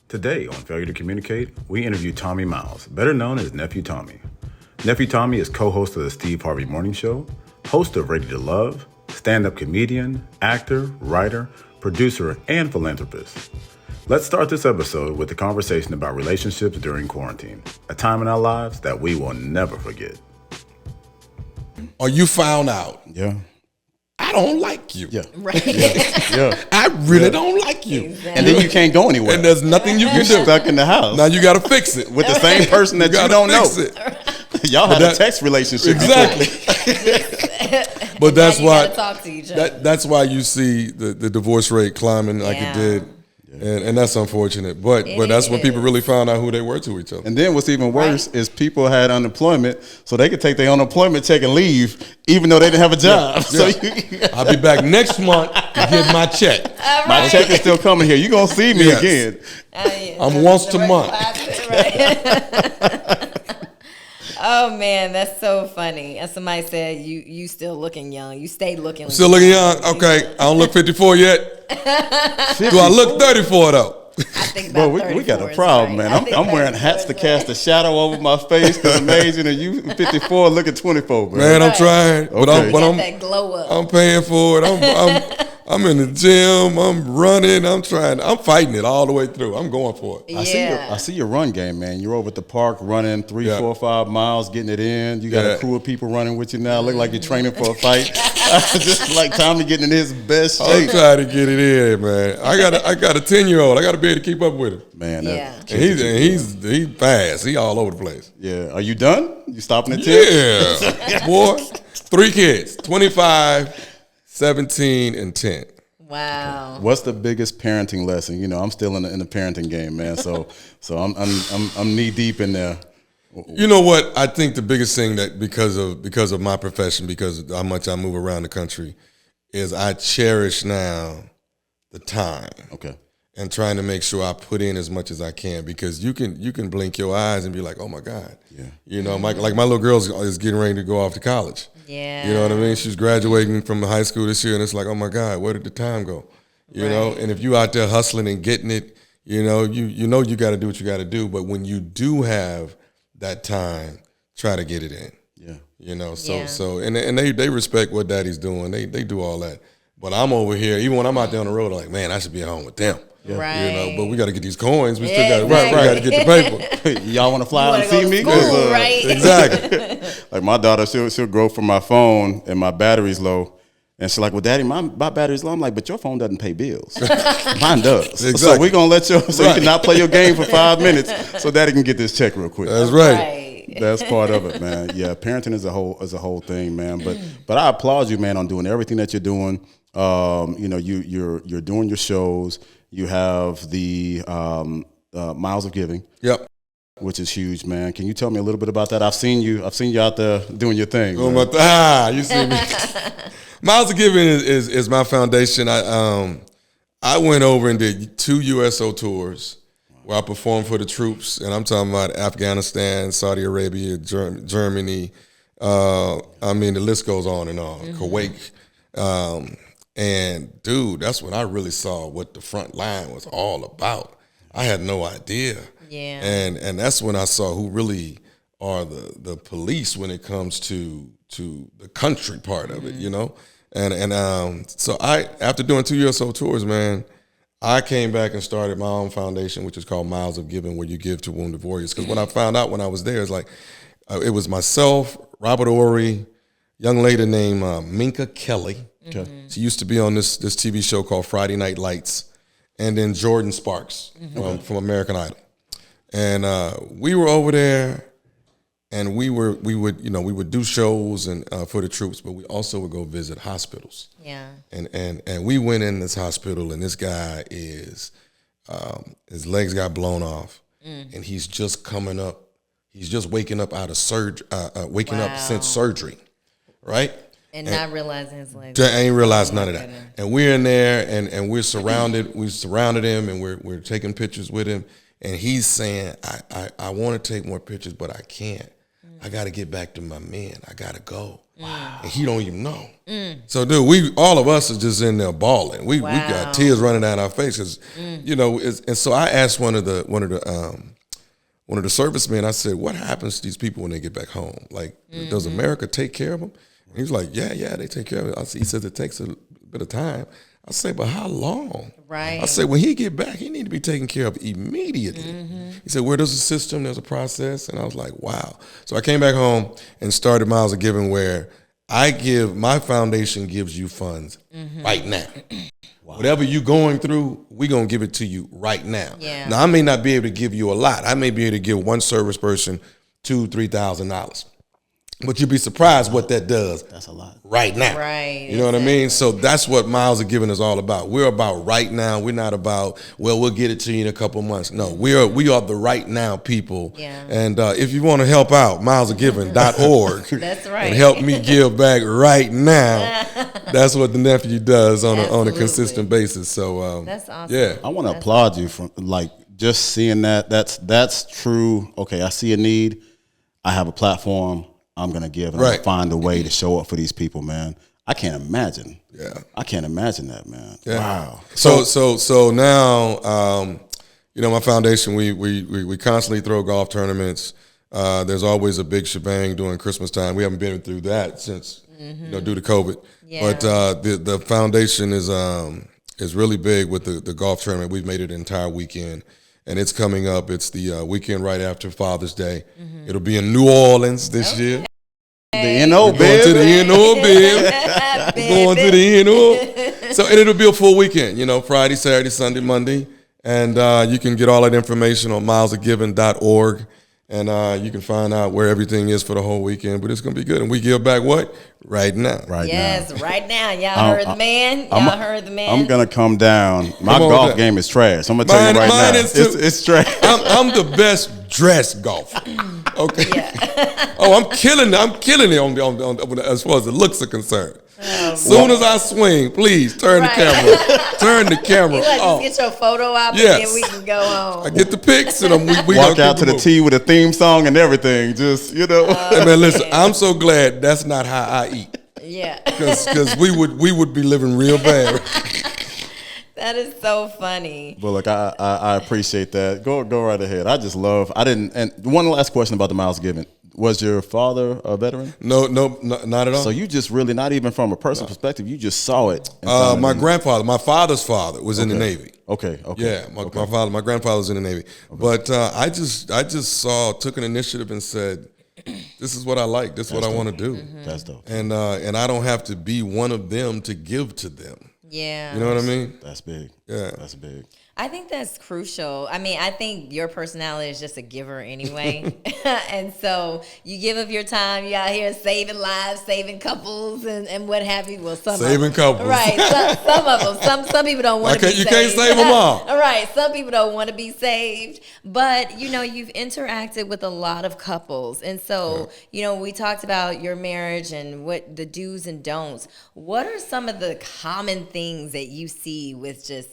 Today on Failure to Communicate, we interview Tommy Miles, better known as Nephew Tommy. Nephew Tommy is co-host of the Steve Harvey Morning Show, host of Ready to Love, stand-up comedian, actor, writer, producer, and philanthropist. Let's start this episode with a conversation about relationships during quarantine, a time in our lives that we will never forget. Or you found out, Yeah. I don't like you. Yeah. Right. Yeah. I really don't like you. Exactly. And then you can't go anywhere. And there's nothing you can You're do. stuck in the house. Now you got to fix it. With the same person that you gotta don't know. fix it. Y'all had But a text relationship. Exactly. But that's Now you why gotta talk to each other. that's why you see the divorce rate climbing like it did. And that's unfortunate. But that's when people really found out who they were to each other. And then what's even worse is people had unemployment, so they could take their unemployment check and leave, even though they didn't have a job. So I'll be back next month to get my check. my check is still coming here. You're going to see me Yes. again. I'm once a month. Right. Oh man, that's so funny. And somebody said you still looking young. You stayed looking. Still looking young. Okay, I don't look 54 yet. Do I look 34 though? I think Bro, about we got 34 a is problem, right. man. I think I'm wearing 34 hats is to right. cast a shadow over my face. It's amazing. And you 54 looking 24, bro. Man, I'm trying, but Okay. Got that glow up. I'm paying for it. I'm in the gym. I'm running. I'm fighting it all the way through. I'm going for it. I see your run game, man. You're over at the park running 3, Yeah. 4, 5 miles, getting it in. You got Yeah. a crew of people running with you now. Look like you're training for a fight. Just like Tommy getting in his best I'm shape. trying to get it in, man. I got a 10-year-old. I got to be able to keep up with him. Man, Yeah. And he's fast. He all over the place. yeah. Are you done? You stopping at 10? Yeah, boy. 3 kids, 25, 17, and 10. Wow. What's the biggest parenting lesson? You know, I'm still in the parenting game, man. So I'm knee deep in there. You know what? I think the biggest thing that because of my profession, because of how much I move around the country, is I cherish now the time. Okay. And trying to make sure I put in as much as I can, because you can blink your eyes and be like, oh my God. Yeah. You know, my little girl is getting ready to go off to college. Yeah. You know what I mean? She's graduating from high school this year, and it's like, oh my God, where did the time go? You know, and if you out there hustling and getting it, you know you got to do what you got to do. But when you do have that time, try to get it in. Yeah. You know, so and they respect what daddy's doing. They do all that. But I'm over here, even when I'm out there on the road, I'm like, man, I should be at home with them. Yeah. Right. You know, but we got to get these coins. We still Yeah, got we got to get the paper. Y'all want to fly out and Wanna see go me? to 'Cause, school, right? Exactly. Like my daughter, she'll grow from my phone and my battery's low. And she's like, well, Daddy, my battery's low. I'm like, but your phone doesn't pay bills. Mine does. Exactly. So we're going to let you, so you cannot play your game for 5 minutes so Daddy can get this check real quick. That's right. Right. That's part of it, man. Yeah, parenting is a whole thing, man. But I applaud you, man, on doing everything that you're doing. You know, you're doing your shows. You have the Miles of Giving. Yep. Which is huge, man. Can you tell me a little bit about that? I've seen you out there doing your thing. Oh man. you see me. Miles of Giving is my foundation. I went over and did 2 USO tours where I performed for the troops, and I'm talking about Afghanistan, Saudi Arabia, Germany. I mean, the list goes on and on. Kuwait. And dude, that's when I really saw what the front line was all about. I had no idea. Yeah. And that's when I saw who really are the police when it comes to the country part of it, you know? And so after doing 2 USO tours, man, I came back and started my own foundation, which is called Miles of Giving, where you give to wounded warriors. Because when I found out when I was there, it's like, it was myself, Robert Ory, young lady named Minka Kelly. Okay. She used to be on this TV show called Friday Night Lights. And then Jordan Sparks from American Idol. And we were over there, and we would do shows and for the troops, but we also would go visit hospitals. Yeah. And we went in this hospital, and this guy is his legs got blown off, and he's just coming up. He's just waking up out of surgery, waking up since surgery, right? And not realizing his legs. I ain't realized none of that. And we're in there, and we're surrounded. We surrounded him, and we're taking pictures with him. And he's saying, I want to take more pictures, but I can't. I got to get back to my men. I got to go. Wow. And he don't even know. So, dude, all of us are just in there bawling. We got tears running down our faces, you know. And so I asked one of the servicemen. I said, "What happens to these people when they get back home? Like, does America take care of them?" And he was like, "Yeah, they take care of it." He says it takes a bit of time. I say, "But how long?" Right. I said, "When he get back, he need to be taken care of immediately." He said, "Where there's a system, there's a process." And I was like, "Wow." So I came back home and started Miles of Giving, where my foundation gives you funds right now. Wow. Whatever you're going through, we're going to give it to you right now. Yeah. Now, I may not be able to give you a lot. I may be able to give one service person $2,000, $3,000. But you'd be surprised what that does. That's a lot. Right now. Right. You know what I mean? So that's what Miles of Giving is all about. We're about right now. We're not about, well, we'll get it to you in a couple of months. No, we are the right now people. Yeah. And if you want to help out, milesofgiving.org. That's right. And help me give back right now. That's what the nephew does on a consistent basis. So that's awesome. Yeah. I want to applaud you for like just seeing that. That's true. Okay, I see a need. I have a platform. I'm going to give and I'm gonna find a way to show up for these people, man. I can't imagine. Yeah. I can't imagine that, man. Yeah. Wow. So now, you know, my foundation, we constantly throw golf tournaments. There's always a big shebang during Christmas time. We haven't been through that since, you know, due to COVID. Yeah. But the foundation is really big with the golf tournament. We've made it an entire weekend. And it's coming up. It's the weekend right after Father's Day. It'll be in New Orleans this year. The NO, baby. Going to the NO, baby. Going to the NO. So, and it'll be a full weekend, you know, Friday, Saturday, Sunday, Monday. And you can get all that information on milesofgiving.org. And you can find out where everything is for the whole weekend. But it's going to be good. And we give back what? Right now. Right now. Y'all heard the man. Heard the man. I'm going to come down. My golf game is trash. I'm going to tell you right now. It's trash. I'm the best dressed golfer. Okay. Yeah. I'm killing it on as far as the looks are concerned. Soon as I swing, please turn the camera. Turn the camera off. Just get your photo out and then we can go home. I get the pics and we walk out to the tee with a theme song and everything. Just, you know. Hey man, listen, I'm so glad that's not how I eat. Yeah. Because we would be living real bad. That is so funny. Well, look, I appreciate that. Go right ahead. And one last question about the Miles Giving. Was your father a veteran? No, not at all. So you just really, not even from a personal perspective, you just saw it. My father's father was in the Navy. Okay. Yeah, my grandfather was in the Navy. Okay. But I just took an initiative and said, this is what I like. This is what I want to do. That's dope. And I don't have to be one of them to give to them. Yeah. You know what I mean? That's big. Yeah. That's big. I think that's crucial. I mean, I think your personality is just a giver anyway. And so you give of your time. You out here saving lives, saving couples, and what have you. Well, saving couples. Right. Some of them. Some people don't want to be saved. You can't save them all. Right. Some people don't want to be saved. But, you know, you've interacted with a lot of couples. And so, you know, we talked about your marriage and what the do's and don'ts. What are some of the common things that you see with just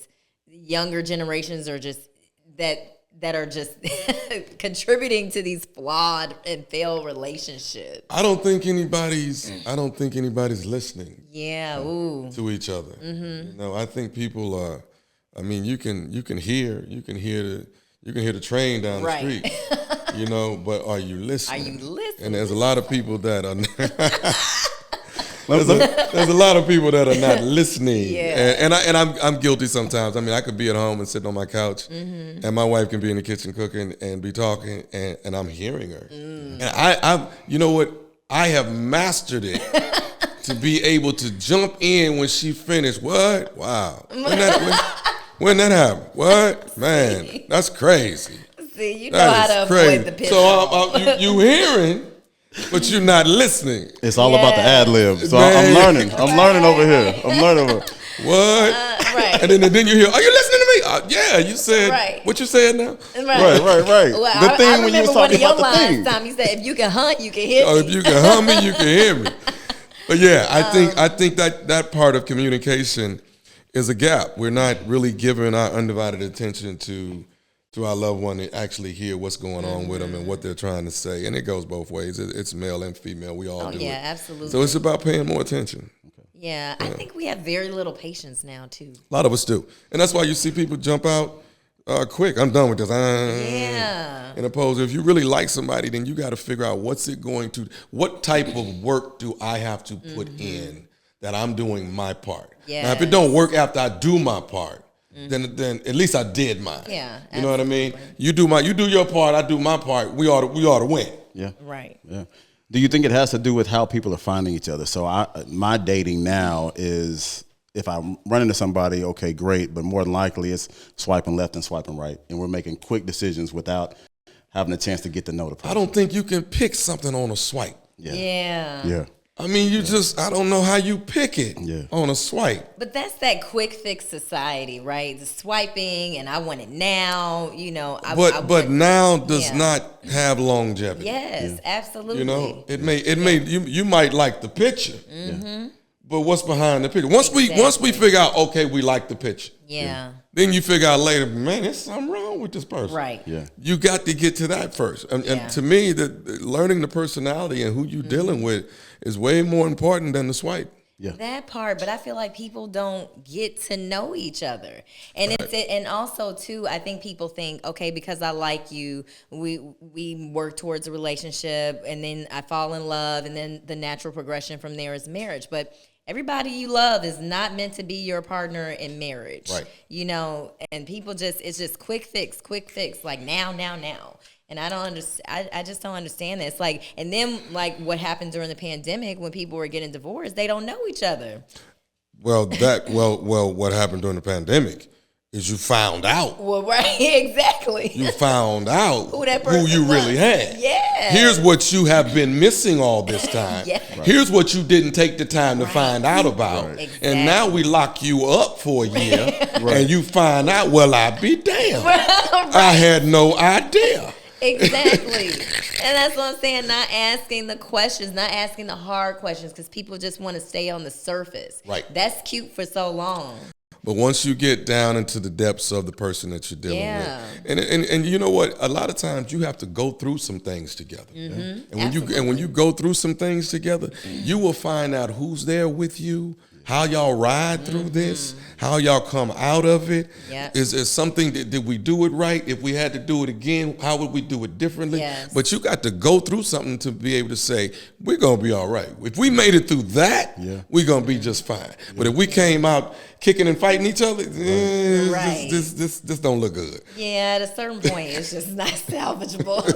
younger generations, or just that are just contributing to these flawed and failed relationships? I don't think anybody's listening. Yeah, to each other. You know, I think people are. I mean, you can hear the train down the street. You know, but are you listening? Are you listening? And there's a lot of people that are. There's a lot of people that are not listening, and I'm guilty sometimes. I mean, I could be at home and sitting on my couch, and my wife can be in the kitchen cooking and be talking, and I'm hearing her. And I you know what? I have mastered it to be able to jump in when she finished. What? Wow. When that happened? What? Man, that's crazy. See, you know how to avoid the pitfall. So you hearing. But you're not listening. It's all about the ad lib. So I'm learning. I'm learning over here. What? Right. And then you hear, are you listening to me? Yeah, you said what you said now. Right. Well, the thing when you was talking about the thing. Time you said, if you can hunt, you can hear me. Oh, if you can hunt me, you can hear me. But yeah, I think that part of communication is a gap. We're not really giving our undivided attention to to our loved one to actually hear what's going on with them and what they're trying to say. And it goes both ways. It's male and female. We all do it. Absolutely. So it's about paying more attention. Yeah, I think we have very little patience now, too. A lot of us do. And that's why you see people jump out quick. I'm done with this. Yeah. And opposed, if you really like somebody, then you got to figure out what type of work do I have to put in that I'm doing my part. Yes. Now, if it don't work after I do my part, then at least I did mine. Yeah, you know what I mean. You do your part, I do my part. We ought to win. Yeah, right. Yeah. Do you think it has to do with how people are finding each other? So my dating now is, if I run into somebody, okay, great, but more than likely it's swiping left and swiping right, and we're making quick decisions without having a chance to get to know the person. I don't think you can pick something on a swipe. Yeah. I mean, I don't know how you pick it on a swipe. But that's that quick fix society, right? The swiping, and I want it now, But now does not have longevity. Yes, absolutely. You know, you might like the picture, but what's behind the picture? Once we figure out, okay, we like the picture. Yeah. Then you figure out later, man, there's something wrong with this person. Right. Yeah. You got to get to that first. And to me, learning the personality and who you're dealing with is way more important than the swipe. Yeah. That part, but I feel like people don't get to know each other. And and also too, I think people think, okay, because I like you, we work towards a relationship, and then I fall in love, and then the natural progression from there is marriage. But everybody you love is not meant to be your partner in marriage. Right. And people it's just quick fix, like now. And I don't understand. I just don't understand this. Like, and then like what happened during the pandemic when people were getting divorced, they don't know each other. Well, what happened during the pandemic is you found out. Well, right, exactly. You found out who you really had. Yeah. Here's what you have been missing all this time. Yeah. Right. Here's what you didn't take the time to find out about. Right. Exactly. And now we lock you up for a year, and you find out, well, I be damned. I had no idea. Exactly. And that's what I'm saying, not asking the questions, not asking the hard questions, because people just want to stay on the surface. Right. That's cute for so long. But once you get down into the depths of the person that you're dealing with, and you know what, a lot of times you have to go through some things together. And when you go through some things together, you will find out who's there with you, how y'all ride through this, how y'all come out of it. Yep. Is something did we do it right? If we had to do it again, how would we do it differently? Yes. But you got to go through something to be able to say, we're going to be all right. If we made it through that, we're going to be just fine. Yeah. But if we came out kicking and fighting each other, this don't look good. Yeah, at a certain point, it's just not salvageable.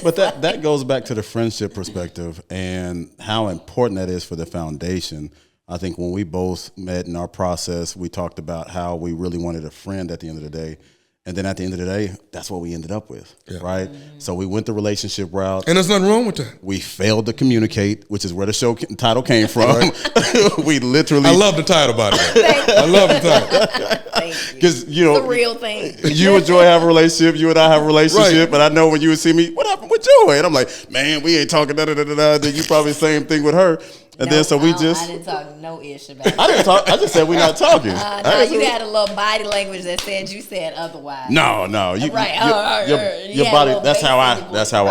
But that goes back to the friendship perspective and how important that is for the foundation. I think when we both met in our process, we talked about how we really wanted a friend at the end of the day. And then at the end of the day, that's what we ended up with, right? So we went the relationship route. And there's nothing wrong with that. We failed to communicate, which is where the show title came from. We literally... I love the title, by the way. I love the title. Thank you. Because, it's a real thing. You enjoy having a relationship. You and I have a relationship. But I know when you would see me, what happened with Joy? And I'm like, man, we ain't talking da-da-da-da-da. Then you probably same thing with her. And then so we just... I didn't talk no ish about it. I didn't talk. I just said we're not talking. No, you had a little body language that said you said otherwise. No. You, right. Your body. That's how I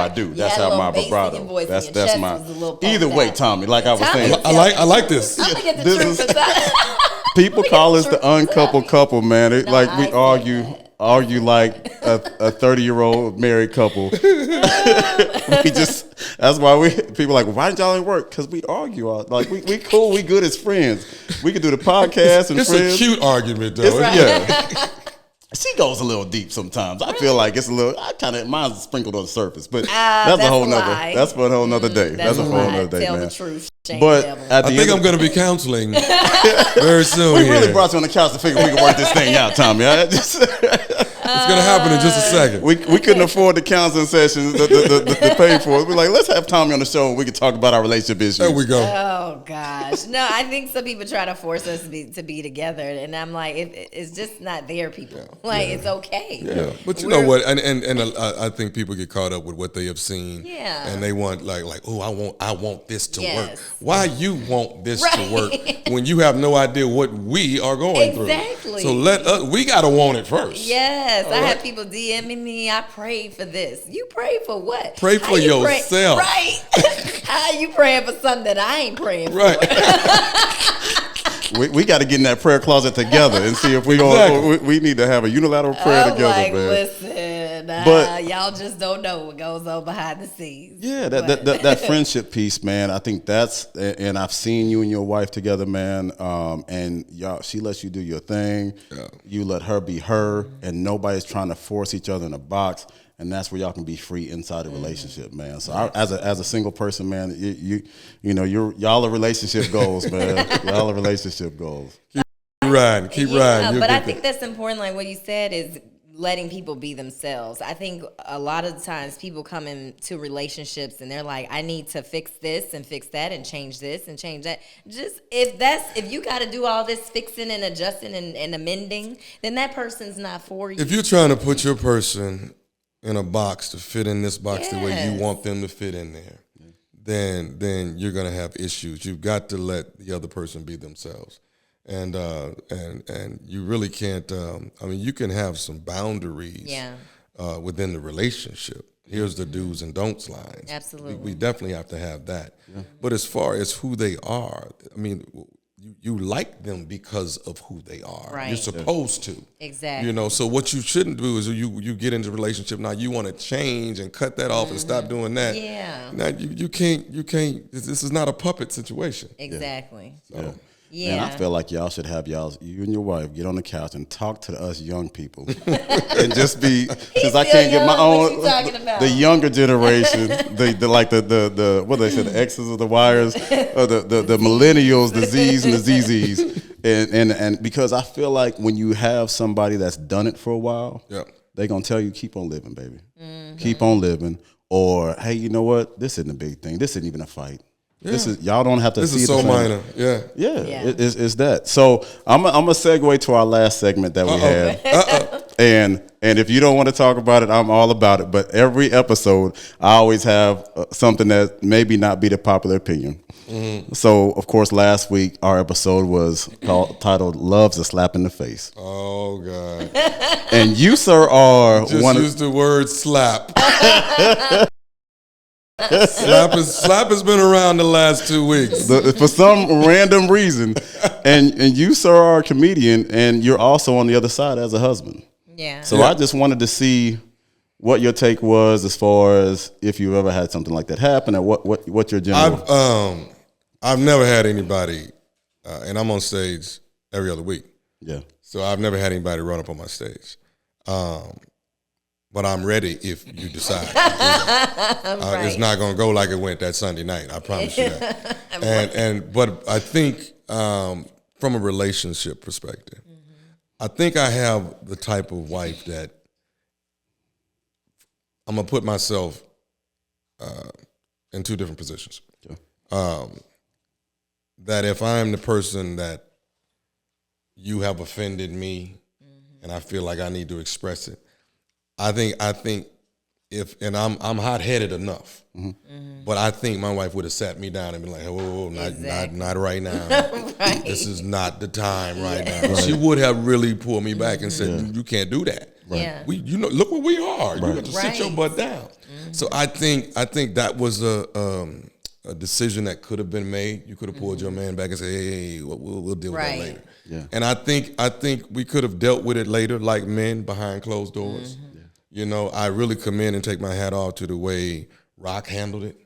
do. That's how my vibrato. That's my. Either way, Tommy. Like I was saying, I like this. I'm gonna get the truth inside. People call us the uncoupled couple, man. We argue like a 30-year-old married couple. That's why people are like, well, why didn't y'all ain't work? Because we argue all, like we cool, we good as friends. We can do the podcast and it's friends. It's a cute argument though. Yeah. She goes a little deep sometimes. I feel like it's a little. Mine's sprinkled on the surface, but that's a whole nother. That's for a whole nother day. That's a whole nother day, Tell man. the truth. But I think I'm going to be counseling very soon. We really brought you on the couch to figure we can work this thing out, Tommy. It's going to happen in just a second. We couldn't afford the counseling sessions to pay for it. We're like, let's have Tommy on the show and we can talk about our relationship issues. There we go. Oh gosh, no, I think some people try to force us to be together, and I'm like, it's just not there, people. Like it's okay. Yeah, but you know what? And I think people get caught up with what they have seen. Yeah. And they want like, oh, I want this to work. Why you want this to work when you have no idea what we are going through? Exactly. So we gotta want it first. Yes, I had people DMing me. I prayed for this. You prayed for what? Pray for yourself. Right. How you praying for something that I ain't praying for? Right. We got to get in that prayer closet together and see if we we need to have a unilateral prayer together, man. Listen, But y'all just don't know what goes on behind the scenes. Yeah, that friendship piece, man. I think that's, and I've seen you and your wife together, man. And y'all, she lets you do your thing. Yeah. You let her be her, and nobody's trying to force each other in a box. And that's where y'all can be free inside a relationship, man. So as a single person, man, y'all are relationship goals, man. Y'all are relationship goals. Keep riding. But I think that's important. Like what you said is letting people be themselves. I think a lot of times people come into relationships and they're like, I need to fix this and fix that and change this and change that. Just if you got to do all this fixing and adjusting and amending, then that person's not for you. If you're trying to put your person in a box to fit in this box the way you want them to fit in there, then you're gonna have issues. You've got to let the other person be themselves, and you really can't. You can have some boundaries within the relationship. Here's the do's and don'ts lines. Absolutely, we definitely have to have that. Yeah. But as far as who they are, you like them because of who they are. Right. You're supposed to. Exactly. So what you shouldn't do is you get into a relationship, now you want to change and cut that off and stop doing that. Yeah. Now you can't, this is not a puppet situation. Exactly. Yeah. So. Yeah. And I feel like y'all should have you and your wife get on the couch and talk to us young people, and just be, because I can't get my own. The younger generation, the what they said, the X's of the Y's, the millennials, the Z's and the ZZs, and because I feel like when you have somebody that's done it for a while, they're gonna tell you keep on living, baby, keep on living, or hey, you know what? This isn't a big thing. This isn't even a fight. Yeah. This is, y'all don't have to. This see is so minor. Yeah. It's that. So I'm a segue to our last segment that we had. And if you don't want to talk about it, I'm all about it. But every episode, I always have something that maybe not be the popular opinion. Mm-hmm. So of course, last week our episode was titled "Love's a Slap in the Face." Oh God! And you, sir, are just use the word slap. Slap has been around the last 2 weeks for some random reason, and you, sir, are a comedian, and you're also on the other side as a husband. Yeah. So I just wanted to see what your take was as far as if you've ever had something like that happen, or what your general. I've never had anybody, and I'm on stage every other week. Yeah. So I've never had anybody run up on my stage. But I'm ready if you decide. Right. It's not going to go like it went that Sunday night. I promise you that. But I think from a relationship perspective, I think I have the type of wife that I'm going to put myself in two different positions. Okay. That if I'm the person that you have offended me and I feel like I need to express it, I think if, and I'm hot-headed enough, but I think my wife would have sat me down and been like, whoa, not right now. Right. This is not the time right now. Right. She would have really pulled me back and said, you can't do that. Right. Yeah. Look where we are. Right. You have to sit your butt down. So I think that was a decision that could have been made. You could have pulled your man back and said, hey, we'll deal with that later. Yeah. And I think we could have dealt with it later, like men behind closed doors. I really commend and take my hat off to the way Rock handled it.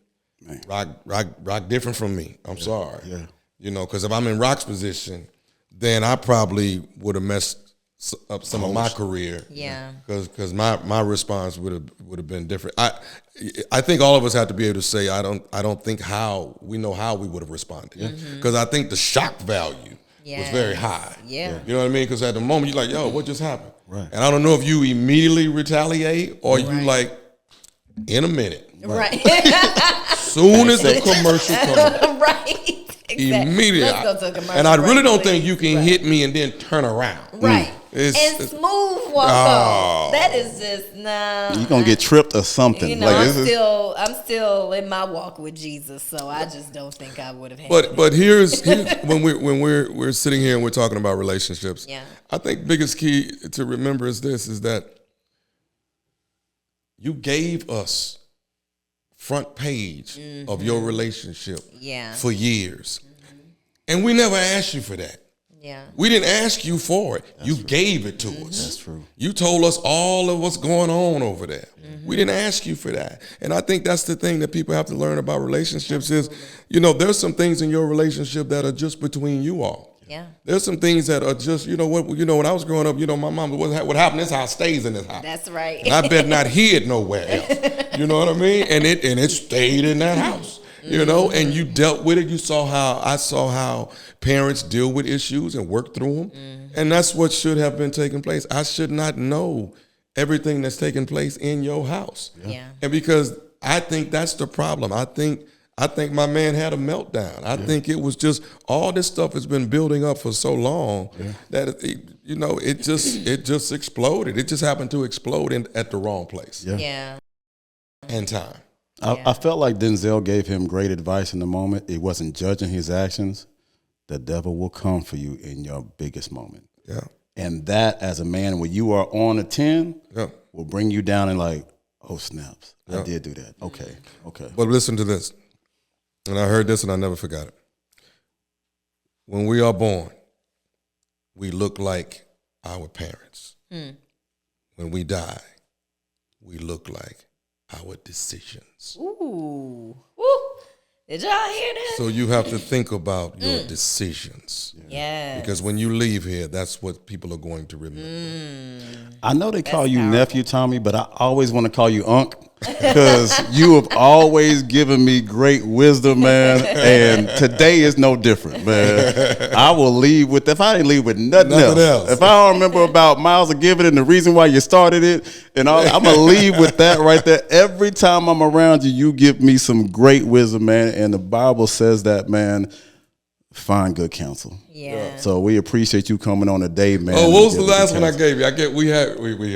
Man. Rock different from me. I'm sorry. Yeah. Because if I'm in Rock's position, then I probably would have messed up some of my career. Yeah. Because my response would have been different. I think all of us have to be able to say I don't think we know how we would have responded. Because I think the shock value was very high. Yeah. You know what I mean? Because at the moment you're like, yo, what just happened? Right. And I don't know if you immediately retaliate or you like, in a minute. Right. Soon as the commercial comes. Right. Exactly. Immediately. Let's go to a commercial. And I really don't think you can hit me and then turn around. Right. and smooth walk off. That is just You're gonna get tripped or something. You know, I'm still in my walk with Jesus, so I just don't think I would have had it. But here's when we're sitting here and we're talking about relationships. Yeah. I think biggest key to remember is that you gave us front page of your relationship for years. And we never asked you for that. Yeah. We didn't ask you for it. You gave it to us. That's true. You told us all of what's going on over there. We didn't ask you for that. And I think that's the thing that people have to learn about relationships is, there's some things in your relationship that are just between you all. Yeah. There's some things that are just, when I was growing up, my mom, what happened in this house stays in this house. That's right. And I bet not hid nowhere else. You know what I mean? And it stayed in that house. And you dealt with it. I saw how parents deal with issues and work through them. And that's what should have been taking place. I should not know everything that's taking place in your house. Yeah. And because I think that's the problem. I think my man had a meltdown. I think it was just all this stuff has been building up for so long that it just exploded. It just happened to explode at the wrong place. Yeah. And time. I felt like Denzel gave him great advice in the moment. It wasn't judging his actions. The devil will come for you in your biggest moment. Yeah. And that, as a man, when you are on a 10, will bring you down and like, oh, snaps. I did do that. Okay. But listen to this. And I heard this and I never forgot it. When we are born, we look like our parents. When we die, we look like our decisions. Ooh. Woo. Did y'all hear that? So you have to think about your decisions. Yeah. Because when you leave here, that's what people are going to remember. I know they call you Nephew Tommy, but I always want to call you Unc because you have always given me great wisdom, man. And today is no different, man. I will leave with, if I didn't leave with nothing else. If I don't remember about Miles of Giving and the reason why you started it, and I'm going to leave with that right there. Every time I'm around you, you give me some great wisdom, man. And the Bible says that, man, find good counsel. Yeah. So we appreciate you coming on today, man. Oh, what was the last one I gave you? We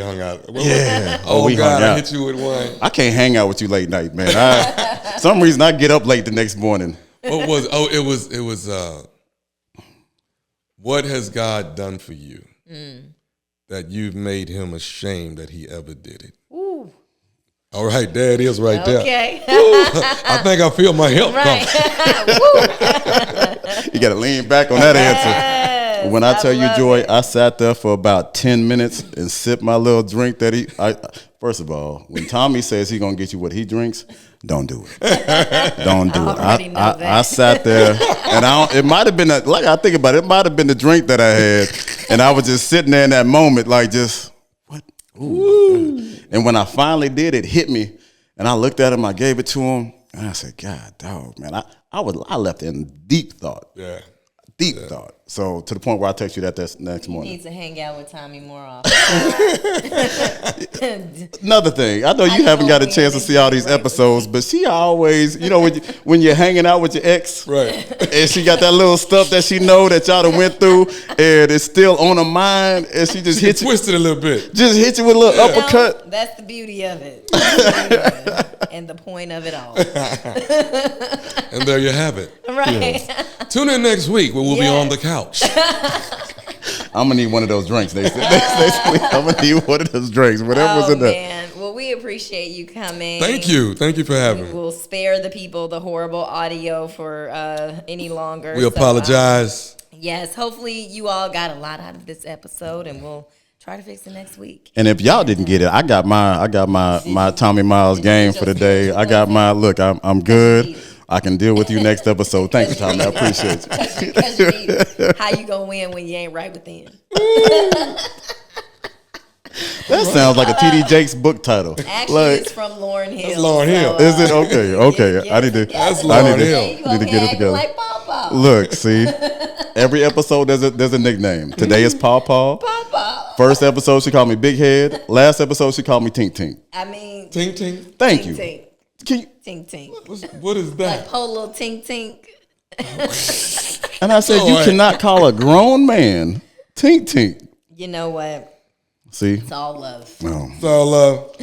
hung out. Yeah. We God, I hit you with one. I can't hang out with you late night, man. Some reason I get up late the next morning. What was? Oh, it was. What has God done for you that you've made Him ashamed that He ever did it? Ooh. All right, there it is, right there. Okay. I think I feel my help. Right. You got to lean back on that answer. When I tell you, Joy, I sat there for about 10 minutes and sipped my little drink that first of all, when Tommy says he's going to get you what he drinks, don't do it. Don't do it. I sat there and it might have been, I think about it, it might have been the drink that I had. And I was just sitting there in that moment, like just, what? Ooh. And when I finally did, it hit me. And I looked at him, I gave it to him. And I said, God, dog, man, I left in deep thought. Yeah. Deep thought. So to the point where I text you that next morning. You need to hang out with Tommy more often. Another thing, I know you haven't got a chance to see all these episodes, but she always, when you're hanging out with your ex, right, and she got that little stuff that she know that y'all done went through, and it's still on her mind, and she just hits you, twist it a little bit, just hit you with a little uppercut. That's the beauty of it, and the point of it all. And there you have it. Right. Yes. Tune in next week where we'll be on the couch. I'm gonna need one of those drinks. Next week. I'm gonna need one of those drinks. Whatever's in there. Man. Well, we appreciate you coming. Thank you for having me. We'll spare the people the horrible audio for any longer. We apologize. Yes, hopefully you all got a lot out of this episode, and we'll try to fix it next week. And if y'all didn't get it, I got my Tommy Miles game for the day. I got my look. I'm good. I can deal with you next episode. Thank you, Tommy. I appreciate you. How you gonna win when you ain't right within? That sounds like a T.D. Jakes book title. Actually, it's from Lauryn Hill. That's Lauryn Hill. Is it? Okay. Yes, I need to. That's Lauryn Hill. Need to get it together. Like Pawpaw. Look, see, every episode there's a nickname. Today is Pawpaw. Pawpaw. First episode she called me Big Head. Last episode she called me Tink Tink. I mean, Tink Tink. Thank tink, you. Tink. Can you? Tink Tink. What is that? Like Polo Tink Tink. And I said, you cannot call a grown man Tink Tink. You know what? See? It's all love. No. It's all love.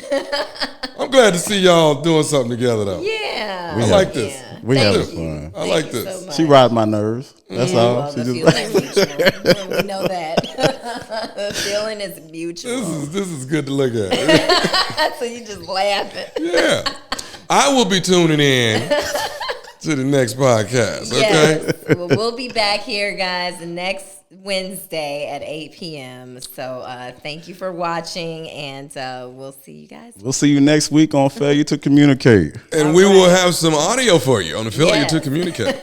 I'm glad to see y'all doing something together, though. Yeah. I like this. Yeah. We Thank having you. fun. I like Thank you this. so much. She rides my nerves. That's all. Well, She the just feeling is mutual. We know that. The feeling is mutual. This is good to look at. So you just laughing. Yeah. I will be tuning in to the next podcast, okay? Yes. Well, we'll be back here, guys, next Wednesday at 8 p.m. So thank you for watching, and we'll see you guys. We'll see you next week on Failure to Communicate. And we will have some audio for you on the failure Yes. to communicate.